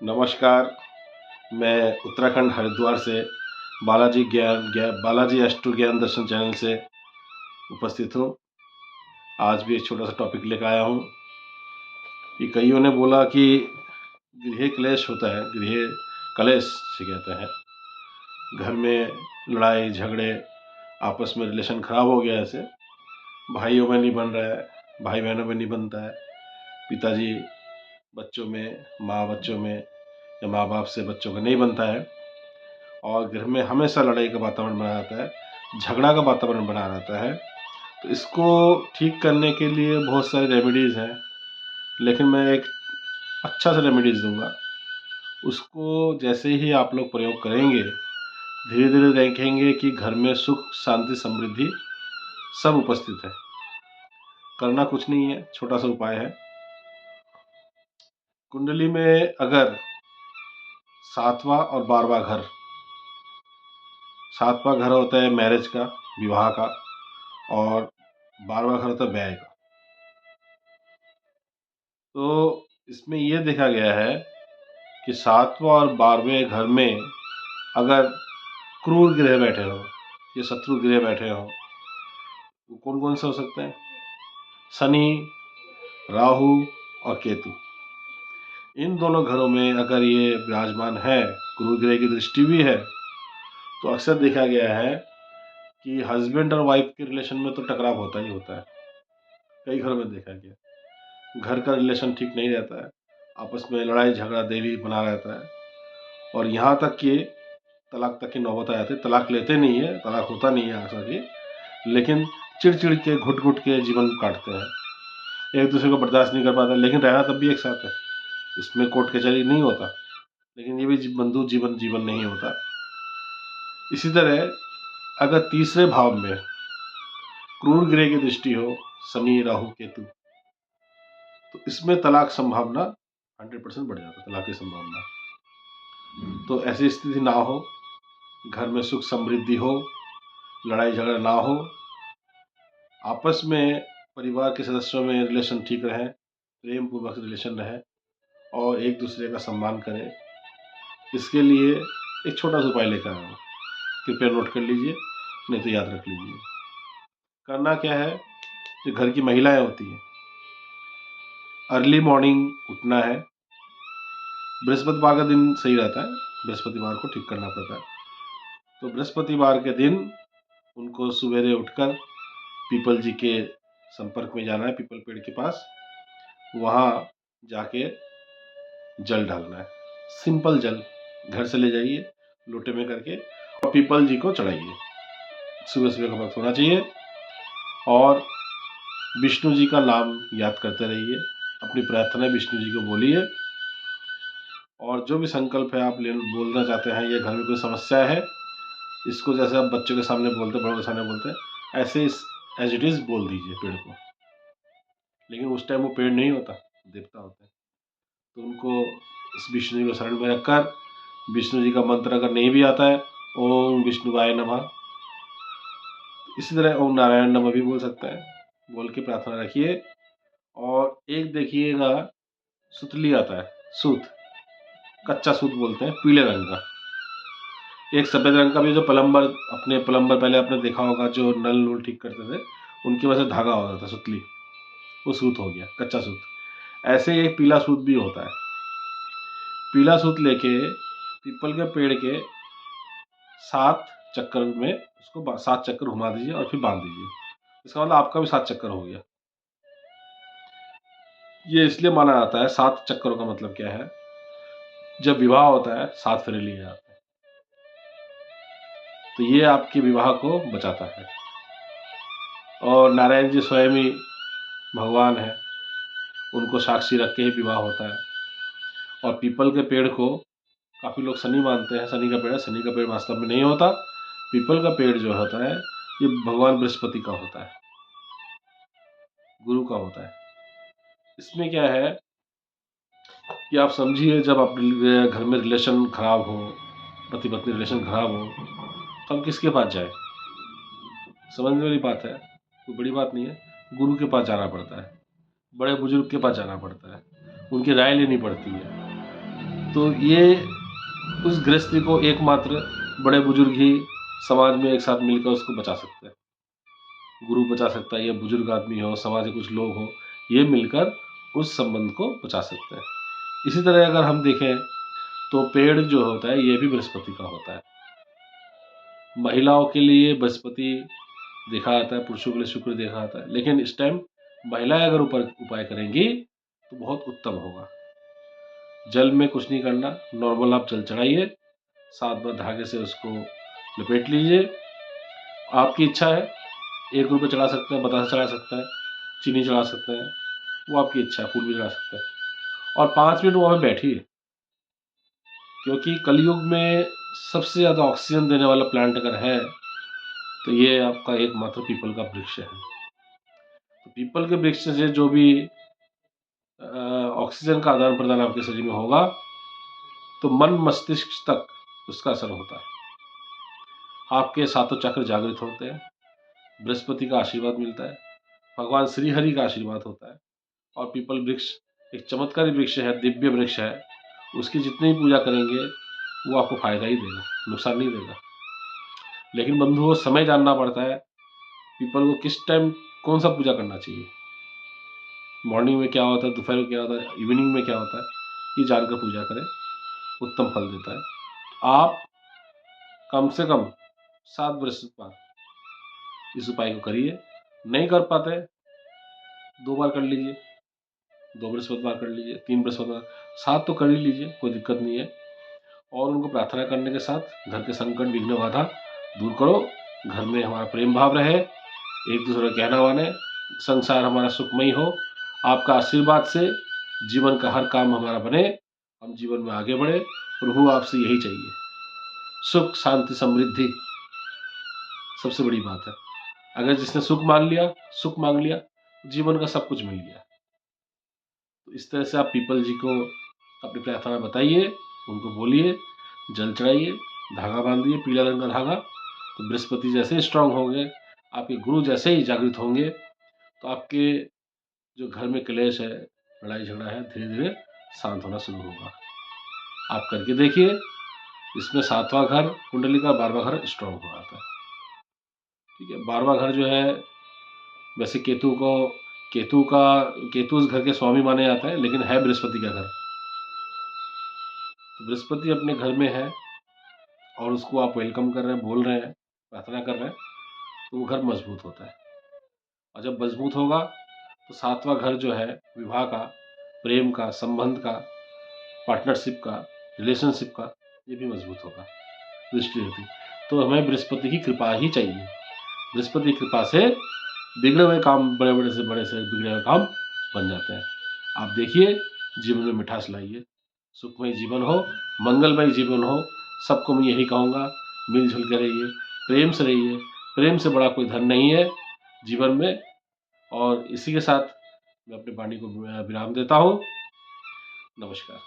नमस्कार, मैं उत्तराखंड हरिद्वार से बालाजी एस्ट्रो ज्ञान दर्शन चैनल से उपस्थित हूँ। आज भी एक छोटा-सा टॉपिक लेकर आया हूँ कि कइयों ने बोला कि गृह क्लेश होता है, गृह कलेश जिसे कहते हैं। घर में लड़ाई झगड़े, आपस में रिलेशन ख़राब हो गया है ऐसे, भाइयों में नहीं बन रहा है, भाई-बहनों में नहीं बनता है, पिताजी बच्चों में, माँ बच्चों में या माँ-बाप से बच्चों का नहीं बनता है और घर में हमेशा लड़ाई का वातावरण बना रहता है, झगड़ा का वातावरण बना रहता है। तो इसको ठीक करने के लिए बहुत सारे रेमेडीज़ हैं, लेकिन मैं एक अच्छा सा रेमेडीज़ दूँगा। उसको जैसे ही आप लोग प्रयोग करेंगे, धीरे-धीरे देखेंगे कि घर में सुख, शांति, समृद्धि सब उपस्थित है। करना कुछ नहीं है, छोटा-सा उपाय है। कुंडली में अगर 7वाँ और 12वाँ घर, 7वाँ घर होता है मैरिज का, विवाह का और 12वाँ घर होता है व्यय का। तो इसमें ये देखा गया है कि 7वाँ और 12वें घर में अगर क्रूर ग्रह बैठे हों या शत्रु ग्रह बैठे हों, वो कौन-कौन से हो सकते हैं? शनि, राहु और केतु। इन दोनों घरों में अगर ये विराजमान है, क्रूर ग्रह की दृष्टि भी है, तो अक्सर देखा गया है कि हस्बैंड और वाइफ के रिलेशन में तो टकराव होता ही होता है। कई घरों में देखा गया। घर का रिलेशन ठीक नहीं रहता है, आपस में लड़ाई झगड़ा डेली बना रहता है और यहाँ तक कि तलाक तक की नौबत आ जाती है। तलाक लेते नहीं है, तलाक होता नहीं है ऐसा कि, लेकिन चिढ़-चिढ़ के, घुट-घुट के जीवन काटते हैं। एक-दूसरे को बर्दाश्त नहीं कर पाते, लेकिन रहना तब भी एक साथ है। इसमें कोर्ट कचहरी नहीं होता, लेकिन ये भी बंधु जीवन नहीं होता। इसी तरह अगर तीसरे भाव में क्रूर ग्रह की दृष्टि हो, शनि, राहु, केतु, तो इसमें तलाक संभावना 100% बढ़ जाता है, तलाक की संभावना। तो ऐसी स्थिति ना हो, घर में सुख समृद्धि हो, लड़ाई झगड़ा ना हो, आपस में परिवार के सदस्यों में रिलेशन ठीक रहें, प्रेम पूर्वक रिलेशन रहे और एक दूसरे का सम्मान करें। इसके लिए एक छोटा-सा उपाय लेकर आया हूँ, कृपया नोट कर लीजिए, नहीं तो याद रख लीजिए। करना क्या है, जो घर की महिलाएँ होती हैं, अर्ली मॉर्निंग उठना है। बृहस्पतिवार का दिन सही रहता है, बृहस्पतिवार को ठीक करना पड़ता है। तो बृहस्पतिवार के दिन उनको सवेरे उठकर पीपल जी के संपर्क में जाना है, पीपल पेड़ के पास, वहाँ जाके जल डालना है। सिंपल जल घर से ले जाइए, लोटे में करके और पीपल जी को चढ़ाइए। सुबह-सुबह का वक़्त होना चाहिए और विष्णु जी का नाम याद करते रहिए। अपनी प्रार्थना विष्णु जी को बोलिए और जो भी संकल्प है आप बोलना चाहते हैं या घर में कोई समस्या है, इसको जैसे आप बच्चों के सामने बोलते हैं, बड़ों के सामने बोलते हैं, ऐसे एज़ इट इज़ बोल दीजिए पेड़ को। लेकिन उस टाइम वो पेड़ नहीं होता, देवता होते हैं। तो उनको इस विष्णु जी को शरण में रखकर विष्णु जी का मंत्र अगर नहीं भी आता है, ओम विष्णुवाय नमः, इसी तरह ओम नारायण नमः भी बोल सकते हैं। बोल के प्रार्थना रखिए और एक देखिएगा सुतली आता है, सूत, कच्चा सूत बोलते हैं, पीले रंग का। एक सफ़ेद रंग का भी, जो प्लम्बर पहले आपने देखा होगा, जो नल-नुल ठीक करते थे, उनकी वजह से धागा होता था, सुतली, वो सूत हो गया, कच्चा सूत। ऐसे ही एक पीला सूत भी होता है। पीला सूत लेके पीपल के पेड़ के 7 चक्कर में उसको 7 चक्कर घुमा दीजिए और फिर बाँध दीजिए। इसका मतलब आपका भी 7 चक्कर हो गया। ये इसलिए माना जाता है, 7 चक्करों का मतलब क्या है, जब विवाह होता है 7 फेरे लिए जाते हैं। तो ये आपके विवाह को बचाता है और नारायण जी स्वयं ही भगवान हैं, उनको साक्षी रख के ही विवाह होता है। और पीपल के पेड़ को काफ़ी लोग शनि मानते हैं, शनि का पेड़ है, शनि का पेड़ वास्तव में नहीं होता। पीपल का पेड़ जो होता है, ये भगवान बृहस्पति का होता है, गुरु का होता है। इसमें क्या है कि आप समझिए, जब आप घर में रिलेशन खराब हो, पति-पत्नी रिलेशन खराब हो, तो हम किसके पास जाएँ? समझने वाली बात है, कोई बड़ी बात नहीं है। गुरु के पास जाना पड़ता है, बड़े बुजुर्ग के पास जाना पड़ता है, उनकी राय लेनी पड़ती है। तो ये उस गृहस्थी को एकमात्र बड़े बुजुर्ग ही समाज में एक साथ मिलकर उसको बचा सकते हैं। गुरु बचा सकता है, या बुजुर्ग आदमी हो, समाज के कुछ लोग हों, ये मिलकर उस संबंध को बचा सकते हैं। इसी तरह अगर हम देखें तो पेड़ जो होता है ये भी बृहस्पति का होता है। महिलाओं के लिए बृहस्पति देखा जाता है, पुरुषों के लिए शुक्र देखा जाता है, लेकिन इस टाइम महिलाएं अगर उपाय करेंगी तो बहुत उत्तम होगा। जल में कुछ नहीं करना, नॉर्मल आप जल चढ़ाइए, 7 बार धागे से उसको लपेट लीजिए। आपकी इच्छा है, 1 रुपये चढ़ा सकते हैं, बतासा चढ़ा सकते हैं, चीनी चढ़ा सकते हैं, वो आपकी इच्छा है, फूल भी चढ़ा सकते हैं। और 5 मिनट वहाँ पे बैठिए, क्योंकि कलयुग में सबसे ज़्यादा ऑक्सीजन देने वाला प्लांट अगर है तो ये आपका एकमात्र पीपल का वृक्ष है। तो पीपल के वृक्ष से जो भी ऑक्सीजन का आदान प्रदान आपके शरीर में होगा तो मन मस्तिष्क तक उसका असर होता है। आपके सातों चक्र जागृत होते हैं, बृहस्पति का आशीर्वाद मिलता है, भगवान श्री हरि का आशीर्वाद होता है। और पीपल वृक्ष एक चमत्कारी वृक्ष है, दिव्य वृक्ष है, उसकी जितनी पूजा करेंगे वो आपको फायदा ही देगा, नुकसान नहीं देगा। लेकिन बंधुओं, समय जानना पड़ता है पीपल को किस टाइम कौन सा पूजा करना चाहिए, मॉर्निंग में क्या होता है, दोपहर में क्या होता है, इवनिंग में क्या होता है, ये जानकर पूजा करें, उत्तम फल देता है। आप कम से कम 7 बृहस्पतिवार इस उपाय को करिए। नहीं कर पाते 2 बार कर लीजिए, 2 बृहस्पतिवार कर लीजिए, 3 बृहस्पतिवार, 7 तो कर ही लीजिए, कोई दिक्कत नहीं है। और उनको प्रार्थना करने के साथ घर के संकट विघ्न बाधा दूर करो, घर में हमारा प्रेम भाव रहे, एक दूसरे का कहना माने, संसार हमारा सुखमय हो, आपका आशीर्वाद से जीवन का हर काम हमारा बने, हम जीवन में आगे बढ़े। प्रभु आपसे यही चाहिए, सुख शांति समृद्धि सबसे बड़ी बात है। अगर जिसने सुख मांग लिया, जीवन का सब कुछ मिल गया। तो इस तरह से आप पीपल जी को अपनी प्रार्थना बताइए, उनको बोलिए, जल चढ़ाइए, धागा बांधिए, पीला रंग का धागा। तो बृहस्पति जैसे ही स्ट्रांग होंगे, आपके गुरु जैसे ही जागृत होंगे, तो आपके जो घर में क्लेश है, लड़ाई झगड़ा है, धीरे धीरे शांत होना शुरू होगा। आप करके देखिए, इसमें 7वां घर कुंडली का, 12वां घर स्ट्रांग हो जाता है। ठीक है, 12वां घर जो है वैसे केतु उस घर के स्वामी माने जाते हैं, लेकिन है बृहस्पति का घर। तो बृहस्पति अपने घर में है और उसको आप वेलकम कर रहे हैं, बोल रहे हैं, प्रार्थना कर रहे हैं, तो वो घर मजबूत होता है। और जब मजबूत होगा तो 7वां घर जो है विवाह का, प्रेम का, संबंध का, पार्टनरशिप का, रिलेशनशिप का, ये भी मजबूत होगा, दृष्टि होती। तो हमें बृहस्पति की कृपा ही चाहिए। बृहस्पति की कृपा से बिगड़े हुए काम बड़े से बिगड़े हुए काम बन जाते हैं। आप देखिए, जीवन में मिठास लाइए, सुखमय जीवन हो, मंगलमय जीवन हो। सबको मैं यही कहूँगा, मिलजुल के रहिए, प्रेम से रहिए। प्रेम से बड़ा कोई धन नहीं है जीवन में। और इसी के साथ मैं अपनी वाणी को विराम देता हूँ। नमस्कार।